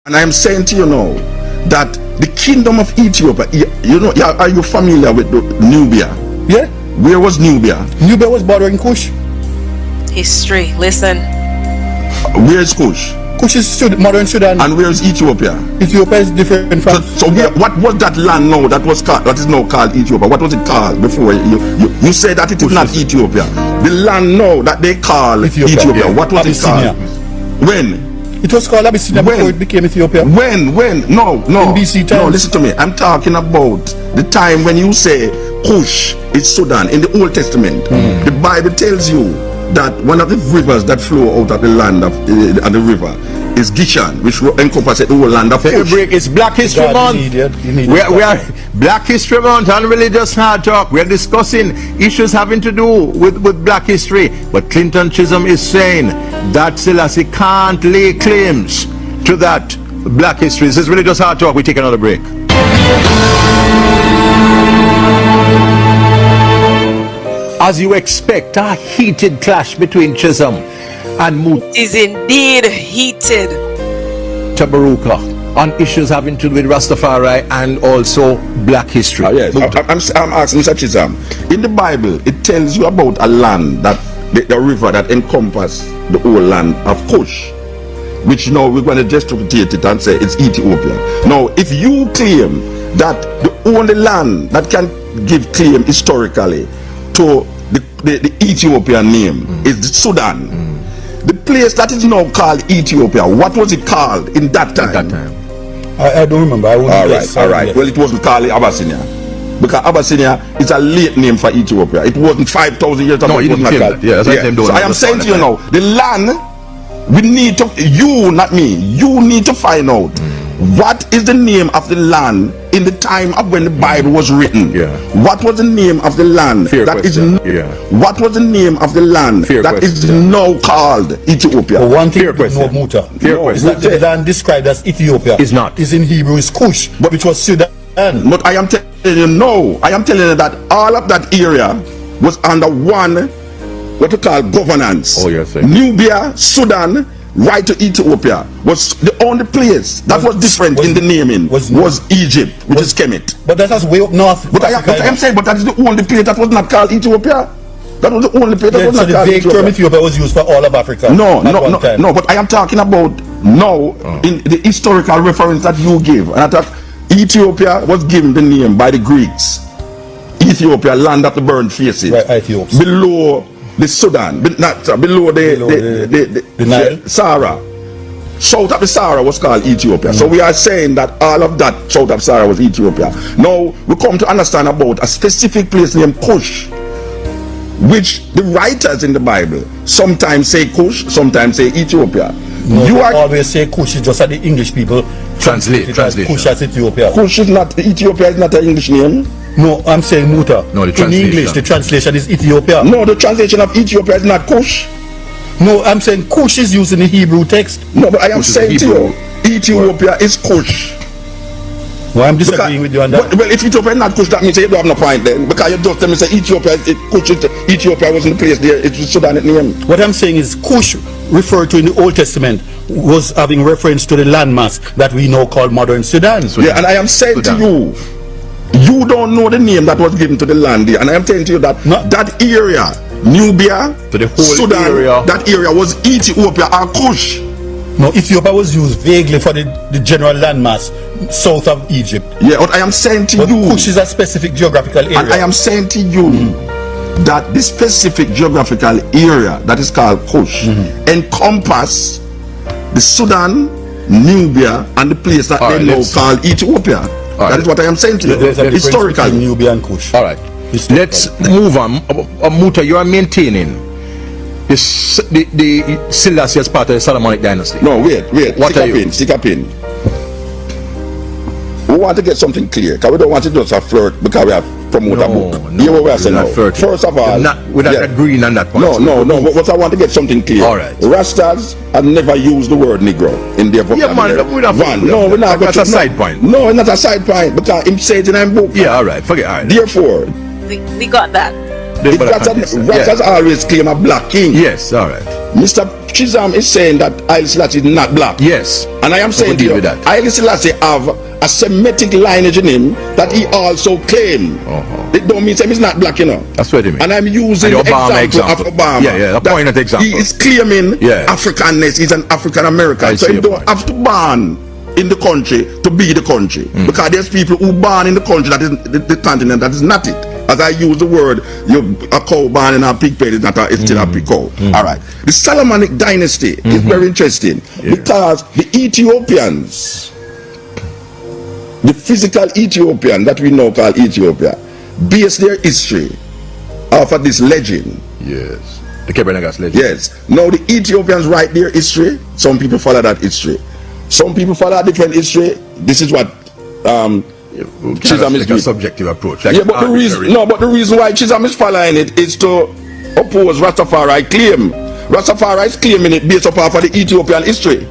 And I am saying to you now that the kingdom of Ethiopia, are you familiar with Nubia? Yeah. Where was Nubia? Nubia was bordering Kush. History, listen. Where is Kush? Kush is modern Sudan. And where is Ethiopia? Ethiopia is different from. So what was that land now that was called, that is now called Ethiopia? What was it called before? You said that it is not Ethiopia. The land now that they call Ethiopia. What was Abyssinia. it called? When? It was called Abyssinia before it became Ethiopia. When? No. In BC times. No, listen to me. I'm talking about the time when you say Kush is Sudan in the Old Testament. The Bible tells you that one of the rivers that flow out of the land of the river is Gishon, which encompasses the whole land of Kush. It's Black History Month. We are Black History Month and Religious Hard Talk. We are discussing issues having to do with Black history. But Clinton Chisholm is saying that Selassie can't lay claims to that Black history. This is Religious Hard Talk. We take another break. As you expect, a heated clash between Chisholm and Is indeed heated. Mutabaruka on issues having to do with Rastafari and also Black history. Yes, I'm asking Mr. Chisholm. In the Bible, it tells you about a land that the river that encompasses the whole land of Kush, which now we're going to distribute it and say it's Ethiopia. Now, if you claim that the only land that can give claim historically to the Ethiopian name is Sudan, the place that is now called Ethiopia, what was it called in that time? I don't remember. All right. Well, it wasn't called Abyssinia, because Abyssinia is a late name for Ethiopia. It wasn't 5,000 years ago. No, you didn't called. Yeah, so I am saying to you now, the land, we need to, you, not me, you need to find out what is the name of the land in the time of when the Bible was written. What was the name of the land what was the name of the land that is now called Ethiopia? But one thing you know, Muta, is that the land described as Ethiopia is not. Is in Hebrew is Kush, which was Sudan. But I am telling you, no. I am telling you that all of that area was under one, what we call governance. Oh, yes, sir. Nubia, Sudan, right to Ethiopia was the only place that was different in the naming was Egypt, which is Kemet. But that was way up north. But I am saying, but that is the only place that was not called Ethiopia. That was the only place that was not called Ethiopia. So the vague term Ethiopia was used for all of Africa. No. But I am talking about now in the historical reference that you give. And I thought Ethiopia was given the name by the Greeks. Ethiopia, land of the burned faces. Right, Ethiopia. Below the Sudan, below the Nile, Sahara. South of the Sahara was called Ethiopia. So we are saying that all of that south of Sahara was Ethiopia. Now we come to understand about a specific place named Kush, which the writers in the Bible sometimes say Kush, sometimes say Ethiopia. No, you always say Kush is just that the English people translate Kush as Ethiopia. Kush is not, Ethiopia is not an English name. No, I'm saying Muta. No, in English, the translation is Ethiopia. No, the translation of Ethiopia is not Kush. No, I'm saying Kush is used in the Hebrew text. No, but I am saying to you, Ethiopia is Kush. Well, I'm disagreeing with you on that. Well, if Ethiopia is not Kush, that means you don't have no point then. Because you just tell me say Ethiopia, Ethiopia wasn't the place there, it was Sudan name. What I'm saying is Kush, referred to in the Old Testament, was having reference to the landmass that we now call modern Sudan. Yeah, and I am saying to you, you don't know the name that was given to the land there. And I am telling you that that area, Nubia, to the whole Sudan, area. that area was Ethiopia or Kush. No, Ethiopia was used vaguely for the general landmass south of Egypt. Yeah, what I am saying to you, Kush is a specific geographical area. And I am saying to you that this specific geographical area that is called Kush encompass the Sudan, Nubia, and the place that they now call Ethiopia. That is what I am saying to you. There's a historically, Nubia and Kush. All right. Let's move on. Muta, you are maintaining the Selassie as part of the Solomonic dynasty. No, wait. What are you? Stick up in. We want to get something clear, because we don't want to just a flirt because we have promote a book. Hear what we are saying now. First of all, we're not agreeing on that point. No. But I want to get something clear. All right. Rastas have never used the word Negro in their vocabulary. Yeah, man, we're not. That's a side point. No, it's not a side point, because him said it in his book. Yeah, all right. Forget. All right. Therefore, we got that. Rastas always claim a black king. Yes, all right. Mr. Chisholm is saying that Haile Selassie is not black. Yes. And I am saying to you, Haile Selassie have a Semitic lineage in him that he also claimed. It don't mean he's not black, you know. That's what it means. And I'm using the example of Obama. Yeah, the point of example. He is claiming Africanness. He's an African American. So he don't have to born in the country to be the country. Because there's people who born in the country that is the continent that is not it. As I use the word, a cow born in a pig pen is not it's still a pig cow. All right. The Solomonic dynasty is very interesting because the Ethiopians, the physical Ethiopian that we now call Ethiopia, base their history off of this legend. Yes. The Kebenegas legend. Yes. Now the Ethiopians write their history. Some people follow that history. Some people follow a different history. This is what Chisholm is doing. A subjective approach. Like but the reason why Chisholm is following it is to oppose Rastafari claim. Rastafari is claiming it based upon the Ethiopian history.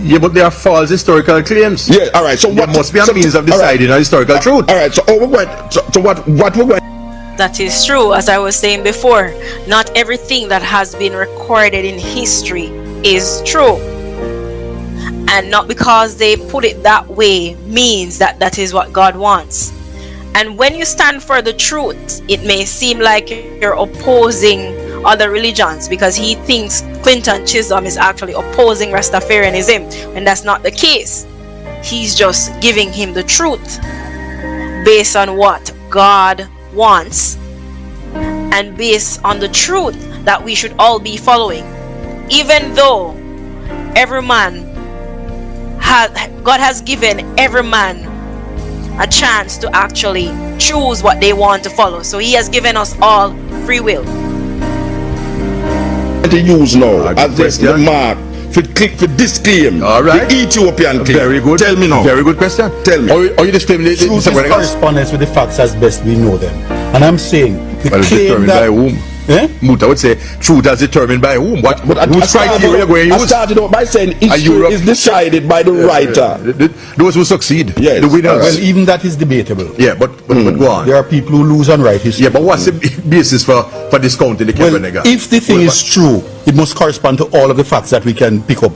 Yeah, but they are false historical claims. Yeah, all right. So there must be a means of deciding a historical truth. All right. So we're going. So what we're going. That is true. As I was saying before, not everything that has been recorded in history is true. And not because they put it that way means that that is what God wants. And when you stand for the truth, it may seem like you're opposing other religions because he thinks Clinton Chisholm is actually opposing Rastafarianism, when that's not the case. He's just giving him the truth based on what God wants and based on the truth that we should all be following. Even though every man God has given every man a chance to actually choose what they want to follow. So he has given us all free will. To use now as the mark for disclaim the Ethiopian claim. Very good. Tell me now. Very good question. Tell me. Are you disclaiming the truth is correspondence with the facts as best we know them. And I'm saying the claim that... by whom? Muta would say truth as determined by whom? Whose criteria going to use? I started out by saying history is decided by the writer. Those who succeed, yes, the winners. Well, even that is debatable. Yeah, but go on. There are people who lose and write history. Yeah, but what's the basis for discounting the Kebenega? If the thing is true, it must correspond to all of the facts that we can pick up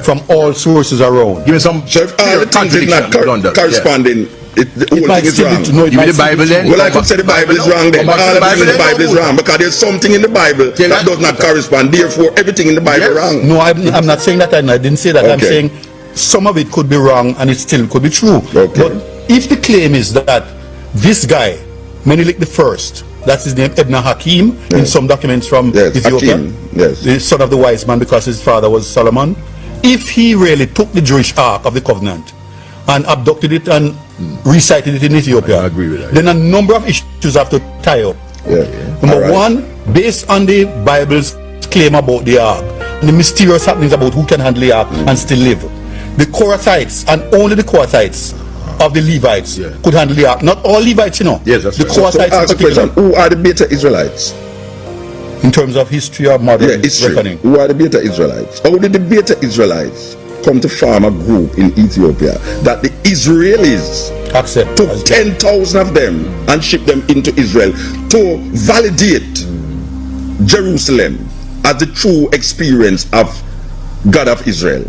from all sources around. Give me some. So if all the things is not corresponding. It might still be wrong. Give me the Bible then. Well, I could say the Bible is wrong then. All everything in the Bible is wrong because there's something in the Bible that does not correspond. Therefore, everything in the Bible is wrong. No, I'm not saying that. I didn't say that. I'm saying some of it could be wrong and it still could be true. But if the claim is that this guy, Menelik the First, that's his name, Ibn Hakim, in some documents from Ethiopia, the son of the wise man because his father was Solomon, if he really took the Jewish Ark of the Covenant and abducted it and recited it in Ethiopia, I agree with that. Then a number of issues have to tie up. Number one, based on the Bible's claim about the ark and the mysterious happenings about who can handle the ark and still live, the Korathites and only the Korathites of the Levites could handle the ark. Not all Levites, you know. Yes, that's the Korathites so ask the question, who are the Beta Israelites? In terms of history or modern reckoning. Who are the Beta Israelites? How did the Beta Israelites come to form a group in Ethiopia that the Israelis took 10,000 of them and shipped them into Israel to validate Jerusalem as the true experience of God of Israel?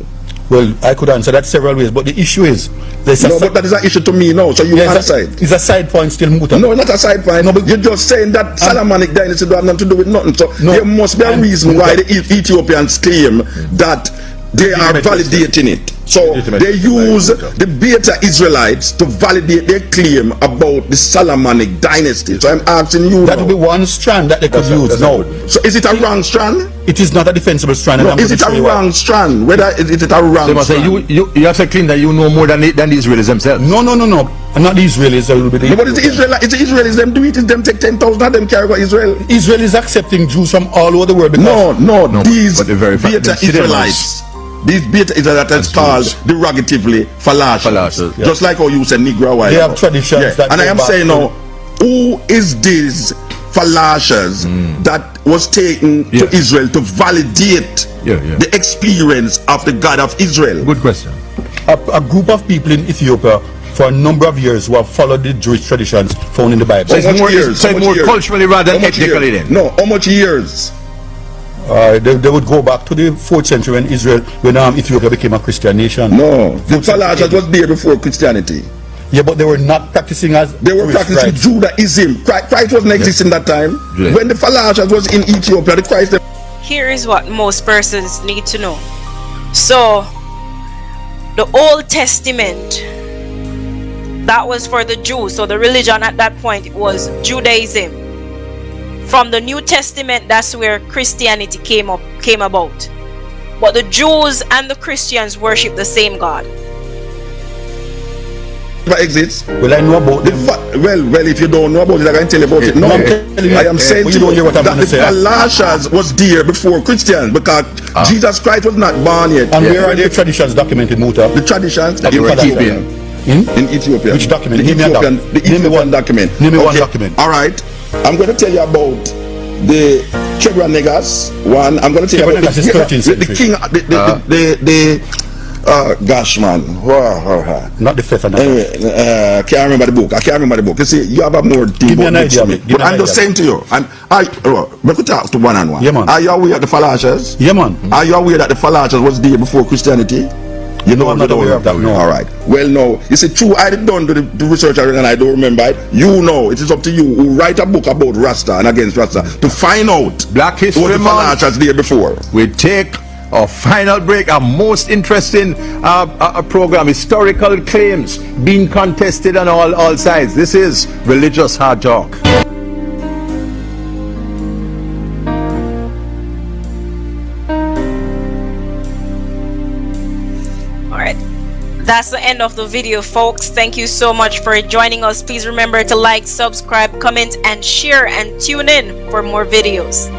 Well, I could answer that several ways, but the issue is... but that is an issue to me now, so you answer it. It's a side point still, Muta. No, not a side point. No, but you're just saying that Solomonic dynasty don't have nothing to do with nothing. So there must be a reason why the Ethiopians claim that they are validating it. So they use the Beta Israelites to validate their claim about the Solomonic dynasty. So I'm asking you. That would be one strand that they could use. No. So is it a wrong strand? It is not a defensible strand. No, is it a wrong strand? Whether is it a wrong strand? Say you have to claim that you know more than the Israelis themselves. No. And not the Israelis. A little bit. No, but it's the Israelis. Them do it. It's them take 10,000 of them carry over Israel. Israel is accepting Jews from all over the world. No. These Beta Israelites. These Beta Israelites called derogatively Falashas. Just like how you said Negro while they have traditions. And I am saying now, who is these Falashas that was taken to Israel to validate the experience of the God of Israel? Good question. A group of people in Ethiopia for a number of years who have followed the Jewish traditions found in the Bible. So it's more culturally rather than ethnically then? No, how much years? They would go back to the 4th century when Ethiopia became a Christian nation. No, the Falashas was there before Christianity. Yeah, but they were not practicing as they were practicing Christ. Judaism. Christ wasn't existing that time. Yeah. When the Falashas was in Ethiopia, the Christ. Here is what most persons need to know. So, the Old Testament, that was for the Jews. So the religion at that point was Judaism. From the New Testament, that's where Christianity came about. But the Jews and the Christians worship the same God. Exists. Well, I know about them. Well, if you don't know about it, I can tell you about it. No, I am saying to you that the Falashas was there before Christians, because Jesus Christ was not born yet. And where are their traditions documented, Muta? The traditions in Ethiopia. In Ethiopia. Which document? The Ethiopian document. Name me one document. All right. I'm going to tell you about the Chebra Negas one. I'm going to tell you about the king, gosh, man. Not the fifth and anyway, can't remember the book. I can't remember the book. You see, you have a more deep. Give me an idea. But I'm just saying to you, we could talk to one and one. Yeah, man. Are you aware of the Falashas? Yeah, man. Are you aware that the Falashas was there before Christianity? You know, I'm not aware of that. No. All right. Well, no. You see, true. I did done the research and I don't remember it. You know, it is up to you who write a book about Rasta and against Rasta to find out Black History what the Falashas there before. We take our final break, a most interesting program, historical claims being contested on all sides. This is Religious Hard Talk. Alright, that's the end of the video, folks. Thank you so much for joining us. Please remember to like, subscribe, comment, and share, and tune in for more videos.